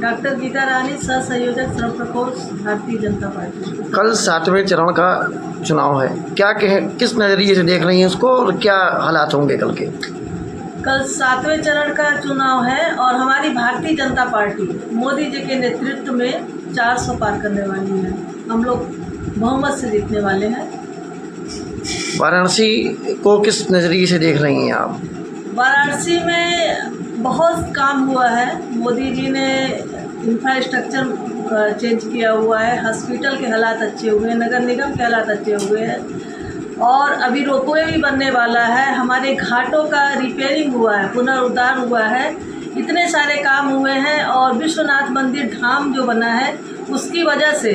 Doctor Gita रानी, सह संयोजक श्रम प्रकोष्ठ, भारतीय जनता पार्टी। कल 7वें चरण का चुनाव है, क्या किस नज़रिए से देख रही हैं उसको और क्या हालात होंगे कल के? कल 7वें चरण का चुनाव है और हमारी भारतीय जनता पार्टी मोदी जी के नेतृत्व में 400 पार करने वाली है। हम लोग बहुमत से जीतने वाले हैं। वाराणसी को किस नज़रिए से देख रही हैं आप? वाराणसी में बहुत काम हुआ है। मोदी जी ने इंफ्रास्ट्रक्चर चेंज किया हुआ है, हॉस्पिटल के हालात अच्छे हुए हैं, नगर निगम के हालात अच्छे हुए हैं और अभी रोपवे भी बनने वाला है। हमारे घाटों का रिपेयरिंग हुआ है, पुनरुद्धार हुआ है, इतने सारे काम हुए हैं और विश्वनाथ मंदिर धाम जो बना है उसकी वजह से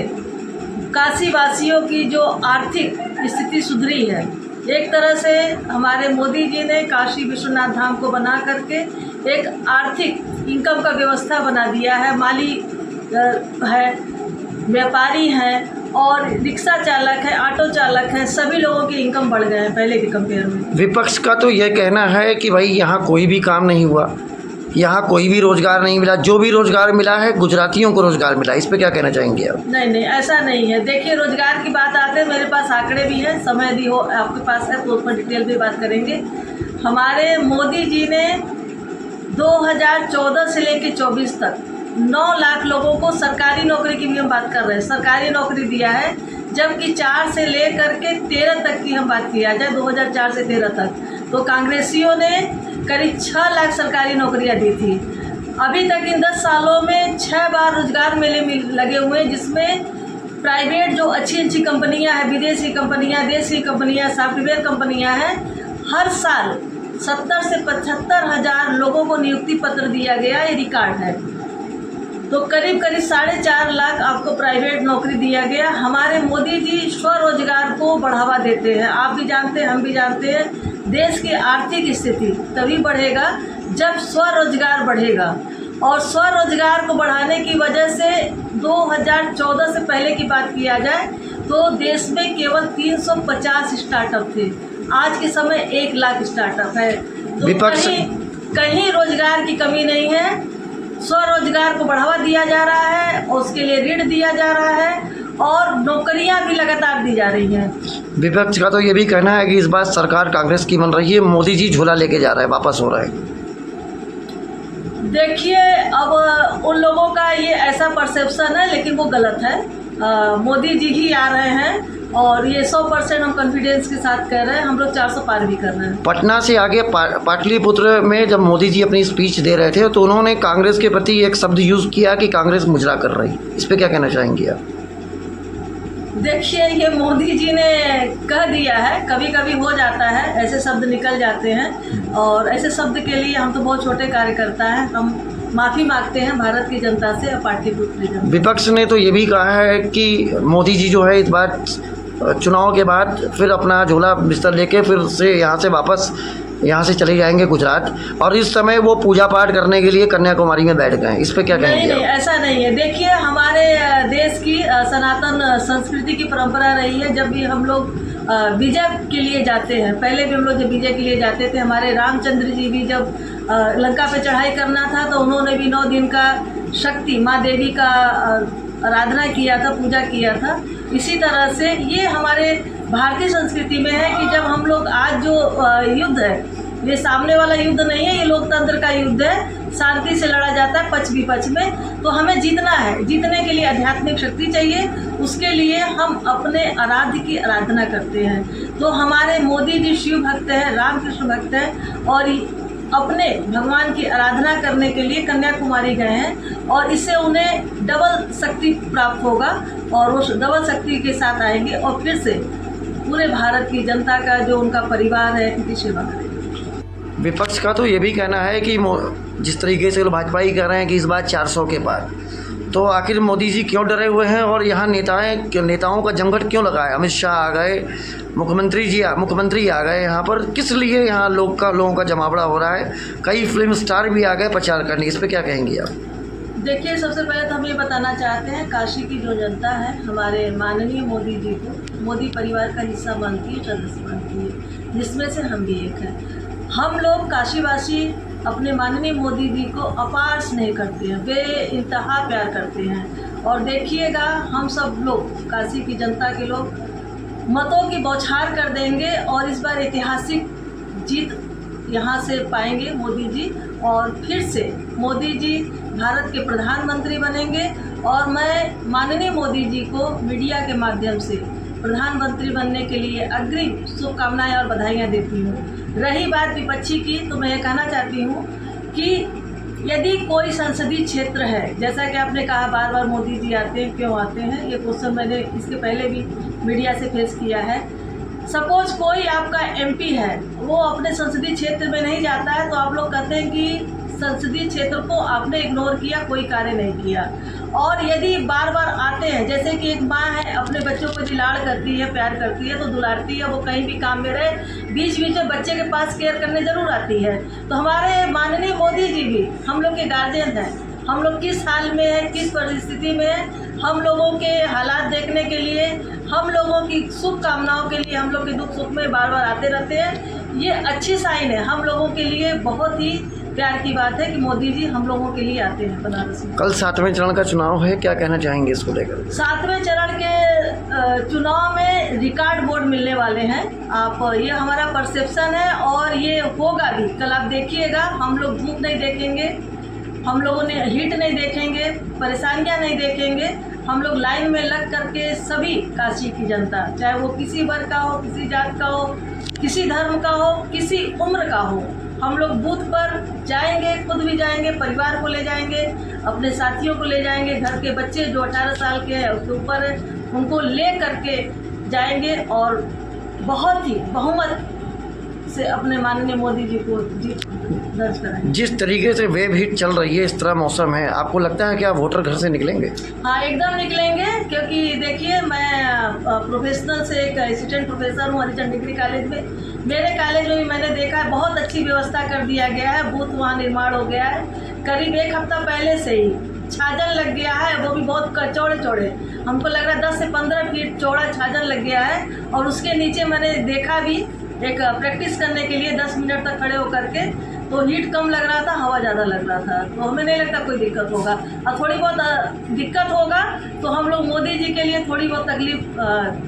काशी वासियों की जो आर्थिक स्थिति सुधरी है। एक तरह से हमारे मोदी जी ने काशी विश्वनाथ धाम को बना करके एक आर्थिक इनकम का व्यवस्था बना दिया है। माली है, व्यापारी हैं और रिक्शा चालक है, ऑटो चालक है, सभी लोगों की इनकम बढ़ गए हैं पहले के कंपेयर में। विपक्ष का तो यह कहना है कि भाई यहाँ कोई भी काम नहीं हुआ, यहाँ कोई भी रोज़गार नहीं मिला, जो भी रोज़गार मिला है गुजरातियों को रोज़गार मिला। इस पे क्या कहना चाहेंगे आप? नहीं, ऐसा नहीं है। देखिए, रोज़गार की बात आते हैं, मेरे पास आंकड़े भी हैं, समय भी हो आपके पास है तो उस पर डिटेल भी बात करेंगे। हमारे मोदी जी ने 2014 से लेकर 24 तक 9 लाख लोगों को सरकारी नौकरी की भी हम बात कर रहे हैं, सरकारी नौकरी दिया है, जबकि 4 से लेकर के 13 तक की हम बात किया जाए, 2004 से 13 तक तो कांग्रेसियों ने करीब 6 लाख सरकारी नौकरियां दी थी। अभी तक इन 10 सालों में 6 बार रोजगार मेले में लगे हुए हैं, जिसमें प्राइवेट जो अच्छी कंपनियां हैं, विदेशी कंपनियां, देशी कंपनियां, सॉफ्टवेयर कंपनियां हैं, हर साल 70 से 75 हज़ार लोगों को नियुक्ति पत्र दिया गया, ये रिकॉर्ड है। तो करीब 4.5 लाख आपको प्राइवेट नौकरी दिया गया। हमारे मोदी जी स्वरोजगार को बढ़ावा देते हैं। आप भी जानते हैं, हम भी जानते हैं, देश की आर्थिक स्थिति तभी बढ़ेगा जब स्वरोजगार बढ़ेगा और स्वरोजगार को बढ़ाने की वजह से 2014 से पहले की बात किया जाए तो देश में केवल 350 स्टार्टअप थे, आज के समय 1 लाख स्टार्टअप है। तो कहीं रोजगार की कमी नहीं है। स्वरोजगार को बढ़ावा दिया जा रहा है और उसके लिए ऋण दिया जा रहा है और नौकरियां भी लगातार दी जा रही हैं। विपक्ष का तो ये भी कहना है कि इस बार सरकार कांग्रेस की बन रही है, मोदी जी झोला लेके जा रहे हैं, वापस हो रहे हैं। देखिए, अब उन लोगों का ये ऐसा परसेप्शन है, लेकिन वो गलत है। मोदी जी ही आ रहे हैं और ये 100% हम कॉन्फिडेंस के साथ कह रहे हैं। हम लोग 400 पार भी कर रहे हैं। पटना से आगे पाटलिपुत्र में जब मोदी जी अपनी स्पीच दे रहे थे तो उन्होंने कांग्रेस के प्रति एक शब्द यूज़ किया कि कांग्रेस मुजरा कर रही। इस पे क्या कहना चाहेंगे आप? देखिए, ये मोदी जी ने कह दिया है, कभी कभी हो जाता है, ऐसे शब्द निकल जाते हैं और ऐसे शब्द के लिए हम तो बहुत छोटे कार्यकर्ता हैं, हम माफ़ी मांगते हैं भारत की जनता से और पाटलिपुत्र जनता। विपक्ष ने तो ये भी कहा है कि मोदी जी जो है इस बार चुनाव के बाद फिर अपना झोला बिस्तर लेके फिर से यहाँ से चले जाएंगे गुजरात और इस समय वो पूजा पाठ करने के लिए कन्याकुमारी में बैठ गए हैं। इस पे क्या कहेंगे? नहीं, ऐसा नहीं है। देखिए, हमारे देश की सनातन संस्कृति की परंपरा रही है, जब भी हम लोग विजय के लिए जाते हैं, पहले भी हम लोग जब विजय के लिए जाते थे, हमारे रामचंद्र जी भी जब लंका पे चढ़ाई करना था तो उन्होंने भी 9 दिन का शक्ति माँ देवी का आराधना किया था, पूजा किया था। इसी तरह से ये हमारे भारतीय संस्कृति में है कि जब हम लोग आज जो युद्ध है, ये सामने वाला युद्ध नहीं है, ये लोकतंत्र का युद्ध है, शांति से लड़ा जाता है पक्ष विपक्ष में। तो हमें जीतना है, जीतने के लिए आध्यात्मिक शक्ति चाहिए, उसके लिए हम अपने आराध्य की आराधना करते हैं। तो हमारे मोदी जी शिव भक्त हैं, रामकृष्ण भक्त हैं और अपने भगवान की आराधना करने के लिए कन्याकुमारी गए हैं और इससे उन्हें डबल शक्ति प्राप्त होगा और वो डबल शक्ति के साथ आएंगे और फिर से पूरे भारत की जनता का जो उनका परिवार है उनकी सेवा करेंगे। विपक्ष का तो ये भी कहना है कि जिस तरीके से भाजपा ही कह रहे हैं कि इस बार 400 के पार, तो आखिर मोदी जी क्यों डरे हुए हैं और यहाँ नेताओं का जमघट क्यों लगा है? अमित शाह आ गए, मुख्यमंत्री आ गए, यहाँ पर किस लिए यहाँ लोगों का जमावड़ा हो रहा है? कई फिल्म स्टार भी आ गए प्रचार करने। इस पर क्या कहेंगी आप? देखिए, सबसे पहले तो हम ये बताना चाहते हैं, काशी की जो जनता है हमारे माननीय मोदी जी को मोदी परिवार का हिस्सा मानती है, सदस्य मानती है, जिसमें से हम भी एक हैं। हम लोग काशीवासी अपने माननीय मोदी जी को अपार स्नेह करते हैं, बेइंतहा प्यार करते हैं। और देखिएगा हम सब लोग काशी की जनता के लोग मतों की बौछार कर देंगे और इस बार ऐतिहासिक जीत यहाँ से पाएंगे मोदी जी, और फिर से मोदी जी भारत के प्रधानमंत्री बनेंगे। और मैं माननीय मोदी जी को मीडिया के माध्यम से प्रधानमंत्री बनने के लिए अग्रिम शुभकामनाएं और बधाइयाँ देती हूँ। रही बात विपक्षी की, तो मैं ये कहना चाहती हूँ कि यदि कोई संसदीय क्षेत्र है, जैसा कि आपने कहा बार बार मोदी जी आते हैं, क्यों आते हैं, ये क्वेश्चन मैंने इसके पहले भी मीडिया से फेस किया है। सपोज कोई आपका एमपी है, वो अपने संसदीय क्षेत्र में नहीं जाता है, तो आप लोग कहते हैं कि संसदीय क्षेत्र को आपने इग्नोर किया, कोई कार्य नहीं किया। और यदि बार बार आते हैं, जैसे कि एक माँ है अपने बच्चों को लाड़ करती है, प्यार करती है, तो दुलारती है, वो कहीं भी काम में रहे, बीच बीच में बच्चे के पास केयर करने जरूर आती है। तो हमारे माननीय मोदी जी भी हम लोग के गार्जियन हैं। हम लोग किस हाल में है, किस परिस्थिति में है, हम लोगों के हालात देखने के लिए, हम लोगों की शुभकामनाओं के लिए, हम लोग के दुख सुख में बार बार आते रहते हैं। ये अच्छी साइन है, हम लोगों के लिए बहुत ही प्यार की बात है कि मोदी जी हम लोगों के लिए आते हैं बनारस में। कल 7वें चरण का चुनाव है, क्या कहना चाहेंगे इसको लेकर? 7वें चरण के चुनाव में रिकॉर्ड वोट मिलने वाले हैं। आप ये हमारा परसेप्शन है और ये होगा भी। कल आप देखिएगा, हम लोग धूप नहीं देखेंगे, हम लोगों ने हीट नहीं देखेंगे, परेशानियां नहीं देखेंगे। हम लोग लाइन में लग करके सभी काशी की जनता, चाहे वो किसी वर्ग का हो, किसी जात का हो, किसी धर्म का हो, किसी उम्र का हो, हम लोग बूथ पर जाएंगे, खुद भी जाएंगे, परिवार को ले जाएंगे, अपने साथियों को ले जाएंगे, घर के बच्चे जो 18 साल के हैं उसके ऊपर है, उनको ले करके जाएंगे और बहुत ही बहुमत से अपने माननीय मोदी जी को जीत दर्ज कराएंगे। जिस तरीके से वेब हीट चल रही है, इस तरह मौसम है, आपको लगता है कि आप वोटर घर से निकलेंगे? हाँ, एकदम निकलेंगे, क्योंकि देखिए मैं प्रोफेशनल से एक असिस्टेंट प्रोफेसर हूँ हरिचंद डिग्री कॉलेज में। मेरे कॉलेज में भी मैंने देखा है बहुत अच्छी व्यवस्था कर दिया गया है, बूथ वहाँ निर्माण हो गया है। करीब 1 हफ्ता पहले से ही छाजन लग गया है, वो भी बहुत चौड़े चौड़े, हमको लग रहा है 10 से 15 फीट चौड़ा छाजन लग गया है। और उसके नीचे मैंने देखा भी एक प्रैक्टिस करने के लिए 10 मिनट तक खड़े होकर के, तो हीट कम लग रहा था, हवा ज़्यादा लग रहा था, तो हमें नहीं लगता कोई दिक्कत होगा। और थोड़ी बहुत दिक्कत होगा तो हम लोग मोदी जी के लिए थोड़ी बहुत तकलीफ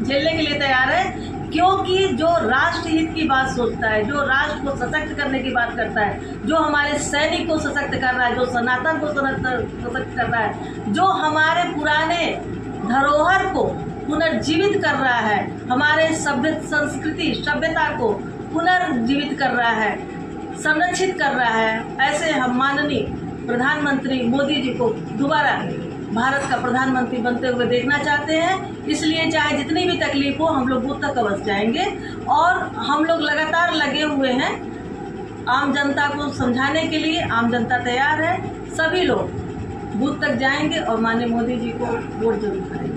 झेलने के लिए तैयार है, क्योंकि जो राष्ट्र हित की बात सोचता है, जो राष्ट्र को सशक्त करने की बात करता है, जो हमारे सैनिक को सशक्त कर रहा है, जो सनातन को सशक्त कर रहा है, जो हमारे पुराने धरोहर को पुनर्जीवित कर रहा है, हमारे संस्कृति सभ्यता को पुनर्जीवित कर रहा है, संरक्षित कर रहा है, ऐसे हम माननीय प्रधानमंत्री मोदी जी को दोबारा भारत का प्रधानमंत्री बनते हुए देखना चाहते हैं। इसलिए चाहे जितनी भी तकलीफ हो, हम लोग बूथ तक अवश्य जाएंगे और हम लोग लगातार लगे हुए हैं आम जनता को समझाने के लिए। आम जनता तैयार है, सभी लोग बूथ तक जाएंगे और माननीय मोदी जी को वोट जरूर करेंगे।